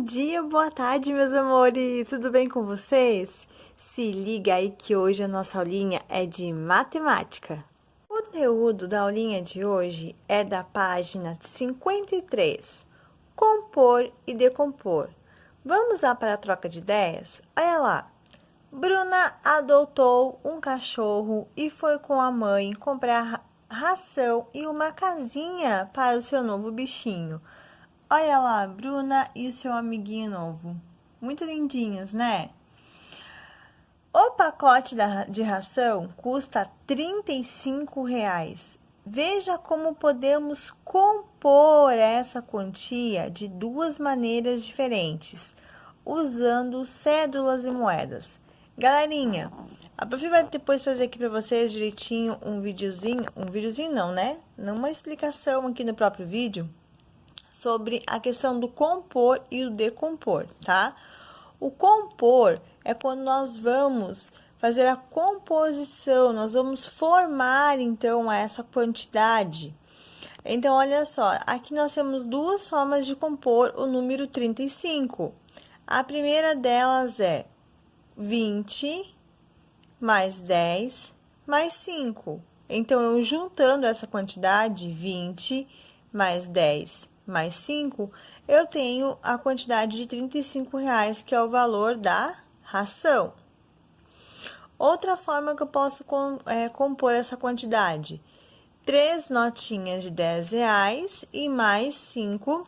Bom dia, boa tarde, meus amores! Tudo bem com vocês? Se liga aí que hoje a nossa aulinha é de matemática. O conteúdo da aulinha de hoje é da página 53, compor e decompor. Vamos lá para a troca de ideias? Olha lá! Bruna adotou um cachorro e foi com a mãe comprar ração e uma casinha para o seu novo bichinho. Olha lá, Bruna e o seu amiguinho novo. Muito lindinhos, né? O pacote de ração custa R$ 35. Veja como podemos compor essa quantia de duas maneiras diferentes, usando cédulas e moedas. Galerinha, a Prof vai depois trazer aqui para vocês direitinho um videozinho não, né? Uma explicação aqui no próprio vídeo sobre a questão do compor e o decompor, tá? O compor é quando nós vamos fazer a composição, nós vamos formar, então, essa quantidade. Então, olha só, aqui nós temos duas formas de compor o número 35. A primeira delas é 20 mais 10 mais 5. Então, eu juntando essa quantidade, 20 mais 10 mais 5, eu tenho a quantidade de R$ 35, que é o valor da ração. Outra forma que eu posso compor essa quantidade: 3 notinhas de R$ 10 e mais 5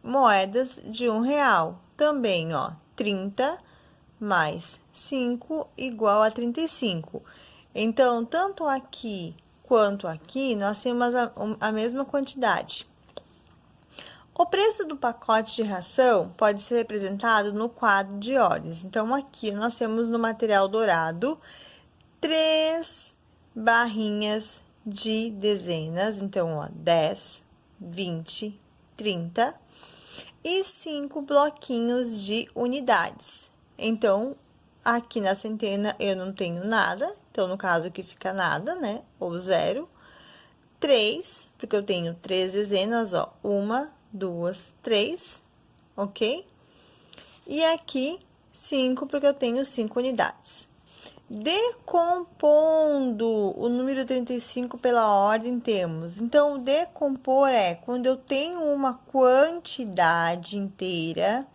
moedas de R$ 1. Também, ó, 30 mais 5 igual a 35. Então, tanto aqui quanto aqui, nós temos a mesma quantidade. O preço do pacote de ração pode ser representado no quadro de ordens. Então, aqui nós temos no material dourado 3 barrinhas de dezenas. Então, ó, 10, 20, 30 e 5 bloquinhos de unidades. Então, aqui na centena eu não tenho nada. Então, no caso aqui fica nada, né? Ou 0. 3, porque eu tenho 3 dezenas, ó. 1, 2, 3, ok? E aqui, 5, porque eu tenho 5 unidades. Decompondo o número 35 pela ordem, temos. Então, decompor é quando eu tenho uma quantidade inteira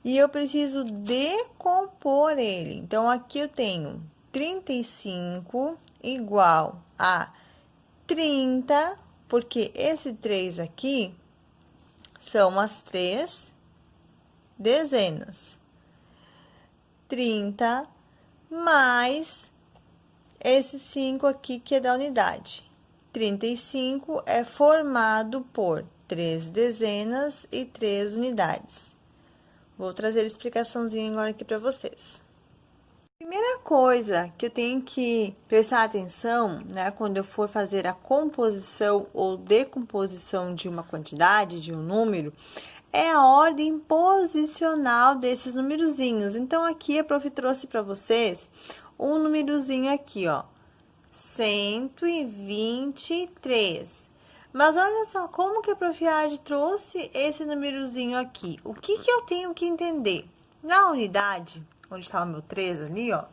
e eu preciso decompor ele. Então, aqui eu tenho 35 igual a 30, porque esse 3 aqui são as 3 dezenas. 30 mais esse 5 aqui, que é da unidade. 35 é formado por 3 dezenas e 3 unidades. Vou trazer a explicaçãozinha agora aqui para vocês. Primeira coisa que eu tenho que prestar atenção, né, quando eu for fazer a composição ou decomposição de uma quantidade, de um número, é a ordem posicional desses numerozinhos. Então, aqui a Prof trouxe para vocês um numerozinho aqui, ó, 123. Mas olha só, como que a Prof trouxe esse numerozinho aqui? O que que eu tenho que entender? Na unidade, onde está o meu 3 ali, ó,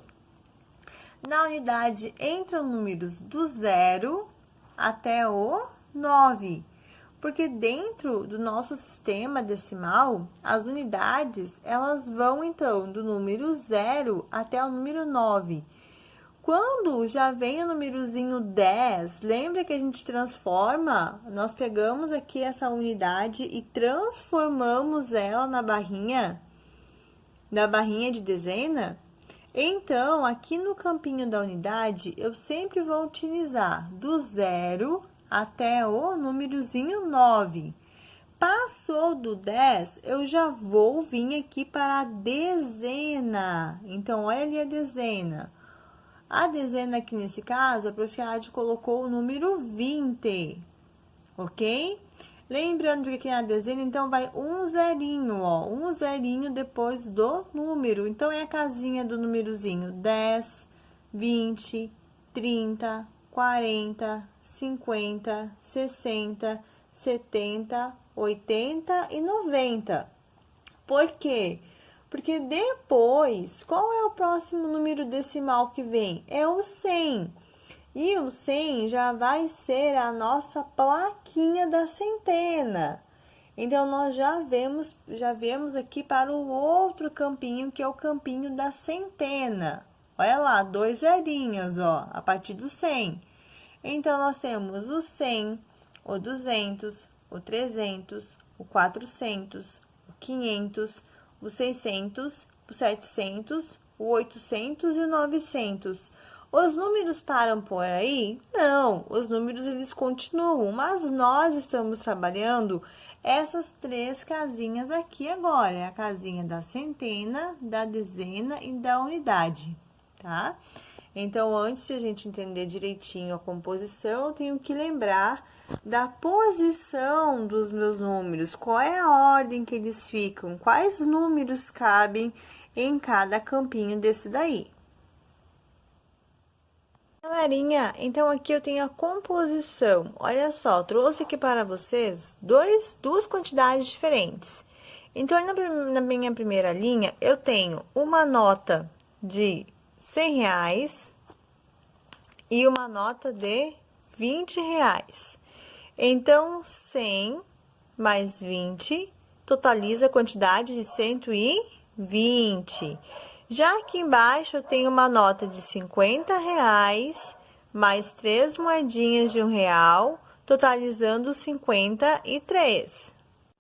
na unidade entram números do 0 até o 9. Porque dentro do nosso sistema decimal, as unidades, elas vão, então, do número 0 até o número 9. Quando já vem o númerozinho 10, lembra que a gente transforma? Nós pegamos aqui essa unidade e transformamos ela na barrinha de dezena? Então, aqui no campinho da unidade, eu sempre vou utilizar do 0 até o númerozinho 9. Passou do 10, eu já vou vir aqui para a dezena. Então, olha ali a dezena. A dezena aqui nesse caso, a Prof. colocou o número 20, ok? Lembrando que aqui na dezena, então, vai um zerinho, ó. Um zerinho depois do número. Então, é a casinha do númerozinho 10, 20, 30, 40, 50, 60, 70, 80 e 90. Por quê? Porque depois, qual é o próximo número decimal que vem? É o 100. E o 100 já vai ser a nossa plaquinha da centena. Então, nós já vemos aqui para o outro campinho, que é o campinho da centena. Olha lá, 2 zerinhos, ó, a partir do 100. Então, nós temos o 100, o 200, o 300, o 400, o 500, o 600, o 700, o 800 e o 900. Os números param por aí? Não, os números eles continuam, mas nós estamos trabalhando essas 3 casinhas aqui agora. É a casinha da centena, da dezena e da unidade, tá? Então, antes de a gente entender direitinho a composição, eu tenho que lembrar da posição dos meus números. Qual é a ordem que eles ficam? Quais números cabem em cada campinho desse daí? Galerinha, então aqui eu tenho a composição. Olha só, trouxe aqui para vocês duas quantidades diferentes. Então, na minha primeira linha, eu tenho uma nota de R$100 e uma nota de R$20. Então, 100 mais 20 totaliza a quantidade de 120. Já aqui embaixo, eu tenho uma nota de R$50 mais 3 moedinhas de R$1, totalizando 53.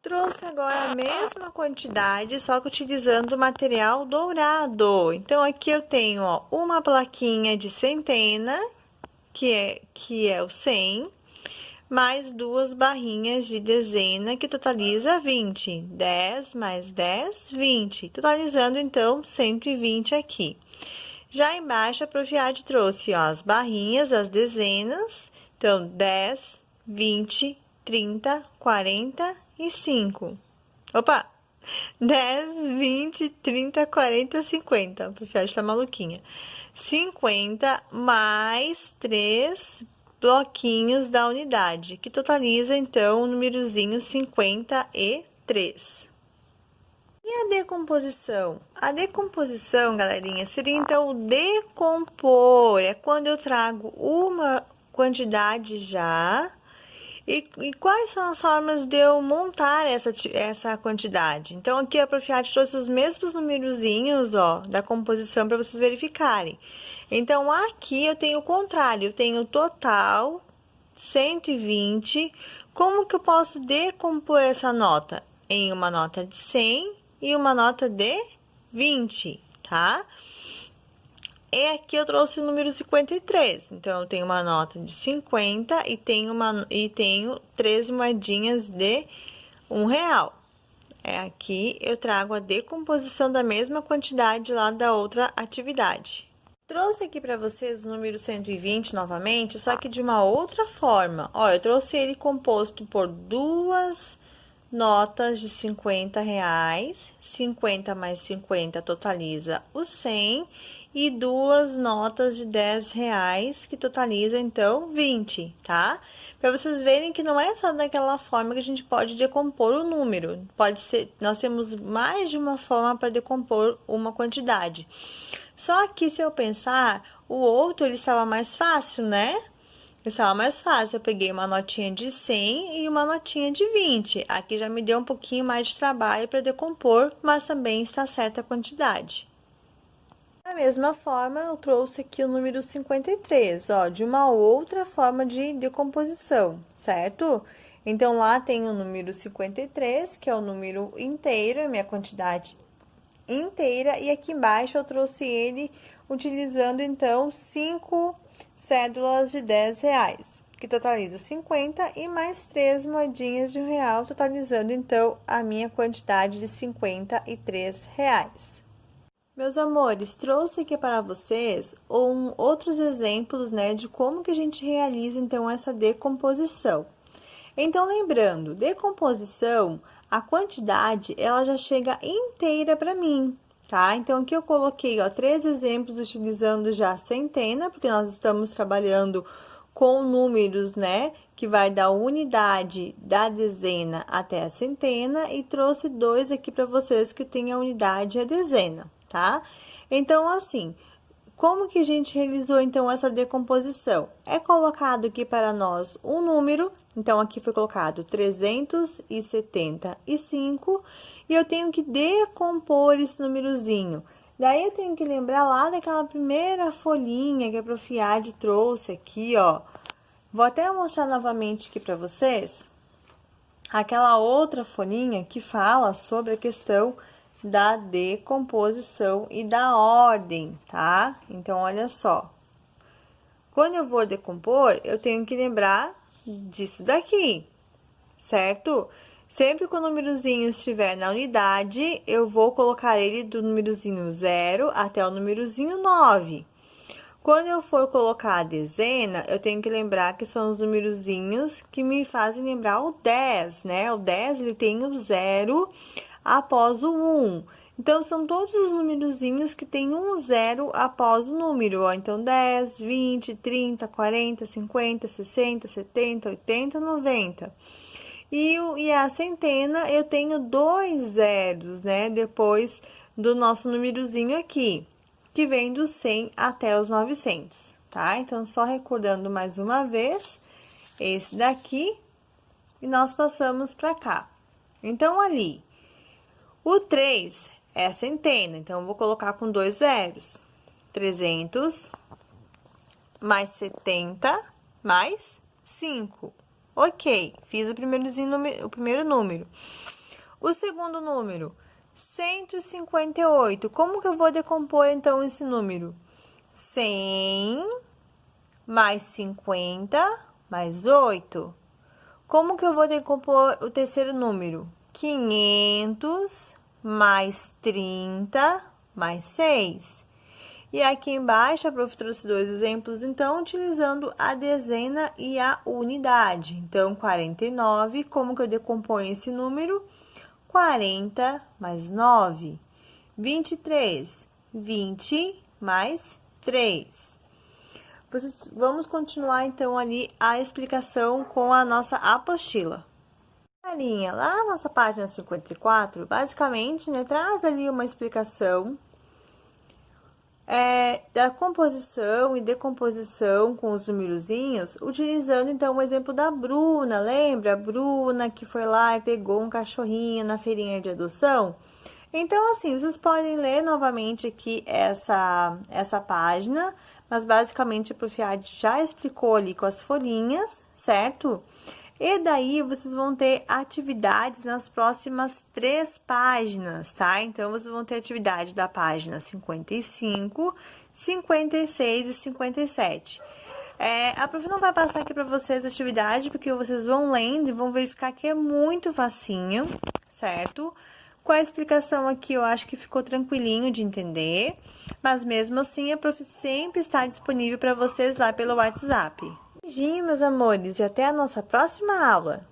Trouxe agora a mesma quantidade, só que utilizando o material dourado. Então, aqui eu tenho, ó, uma plaquinha de centena, que é o 100, mais 2 barrinhas de dezena, que totaliza 20. 10 mais 10, 20. Totalizando, então, 120 aqui. Já embaixo, a Profiade trouxe, ó, as barrinhas, as dezenas. Então, 10, 20, 30, 45. Opa! 10, 20, 30, 40, 50. A Profiade tá maluquinha. 50 mais 3 bloquinhos da unidade, que totaliza, então, o númerozinho 53. E a decomposição? A decomposição, galerinha, seria, então, o decompor. É quando eu trago uma quantidade já. E quais são as formas de eu montar essa quantidade? Então, aqui a Profiade trouxe os mesmos numerozinhos, ó, da composição para vocês verificarem. Então, aqui eu tenho o contrário, eu tenho o total, 120. Como que eu posso decompor essa nota? Em uma nota de 100 e uma nota de 20, tá? E aqui eu trouxe o número 53. Então, eu tenho uma nota de 50 e tenho 3 moedinhas de R$1. Aqui eu trago a decomposição da mesma quantidade lá da outra atividade. Trouxe aqui para vocês o número 120 novamente, só que de uma outra forma. Ó, eu trouxe ele composto por 2 notas de R$50. 50 mais 50 totaliza os 100. E 2 notas de R$10, que totaliza, então, 20, tá? Para vocês verem que não é só daquela forma que a gente pode decompor o número. Pode ser, nós temos mais de uma forma para decompor uma quantidade. Só que, se eu pensar, o outro, ele estava mais fácil, né? Ele estava mais fácil. Eu peguei uma notinha de 100 e uma notinha de 20. Aqui já me deu um pouquinho mais de trabalho para decompor, mas também está certa a quantidade. Da mesma forma, eu trouxe aqui o número 53, ó, de uma outra forma de decomposição, certo? Então, lá tem o número 53, que é o número inteiro, a minha quantidade inteira, e aqui embaixo eu trouxe ele utilizando, então, 5 cédulas de R$10, que totaliza 50, e mais 3 moedinhas de R$1, totalizando, então, a minha quantidade de R$53. Meus amores, trouxe aqui para vocês outros exemplos, né, de como que a gente realiza, então, essa decomposição. Então, lembrando, decomposição, a quantidade, ela já chega inteira para mim, tá? Então, aqui eu coloquei, ó, 3 exemplos utilizando já a centena, porque nós estamos trabalhando com números, né, que vai da unidade da dezena até a centena, e trouxe 2 aqui para vocês que tem a unidade e a dezena, tá? Então, assim, como que a gente realizou, então, essa decomposição? É colocado aqui para nós um número, então, aqui foi colocado 375, e eu tenho que decompor esse númerozinho. Daí, eu tenho que lembrar lá daquela primeira folhinha que a Prof. Ade trouxe aqui, ó. Vou até mostrar novamente aqui para vocês. Aquela outra folhinha que fala sobre a questão da decomposição e da ordem, tá? Então, olha só. Quando eu vou decompor, eu tenho que lembrar disso daqui, certo? Sempre que o númerozinho estiver na unidade, eu vou colocar ele do númerozinho 0 até o númerozinho 9. Quando eu for colocar a dezena, eu tenho que lembrar que são os numerozinhos que me fazem lembrar o 10, né? O 10, ele tem o 0 após o 1. Então, são todos os numerozinhos que tem um 0 após o número, ó. Então, 10, 20, 30, 40, 50, 60, 70, 80, 90. E a centena, eu tenho 2 zeros, né? Depois do nosso numerozinho aqui, que vem do 100 até os 900, tá? Então, só recordando mais uma vez, esse daqui, e nós passamos para cá. Então, ali, o 3 é a centena, então, eu vou colocar com 2 zeros. 300 mais 70 mais 5. Ok, fiz o primeiro número. O segundo número, 158. Como que eu vou decompor, então, esse número? 100 mais 50 mais 8. Como que eu vou decompor o terceiro número? 500 mais 30 mais 6. E aqui embaixo, a prof trouxe 2 exemplos, então, utilizando a dezena e a unidade. Então, 49, como que eu decomponho esse número? 40 mais 9. 23, 20 mais 3. Vamos continuar, então, ali a explicação com a nossa apostila. A linha, lá na nossa página 54, basicamente, né, traz ali uma explicação da composição e decomposição com os numerozinhos, utilizando, então, o exemplo da Bruna. Lembra? A Bruna que foi lá e pegou um cachorrinho na feirinha de adoção? Então, assim, vocês podem ler novamente aqui essa página, mas basicamente a Prof. Ade já explicou ali com as folhinhas, certo? E daí, vocês vão ter atividades nas próximas 3 páginas, tá? Então, vocês vão ter atividade da página 55, 56 e 57. A prof não vai passar aqui para vocês a atividade, porque vocês vão lendo e vão verificar que é muito facinho, certo? Com a explicação aqui, eu acho que ficou tranquilinho de entender, mas mesmo assim, a prof sempre está disponível para vocês lá pelo WhatsApp. Beijinho, meus amores, e até a nossa próxima aula!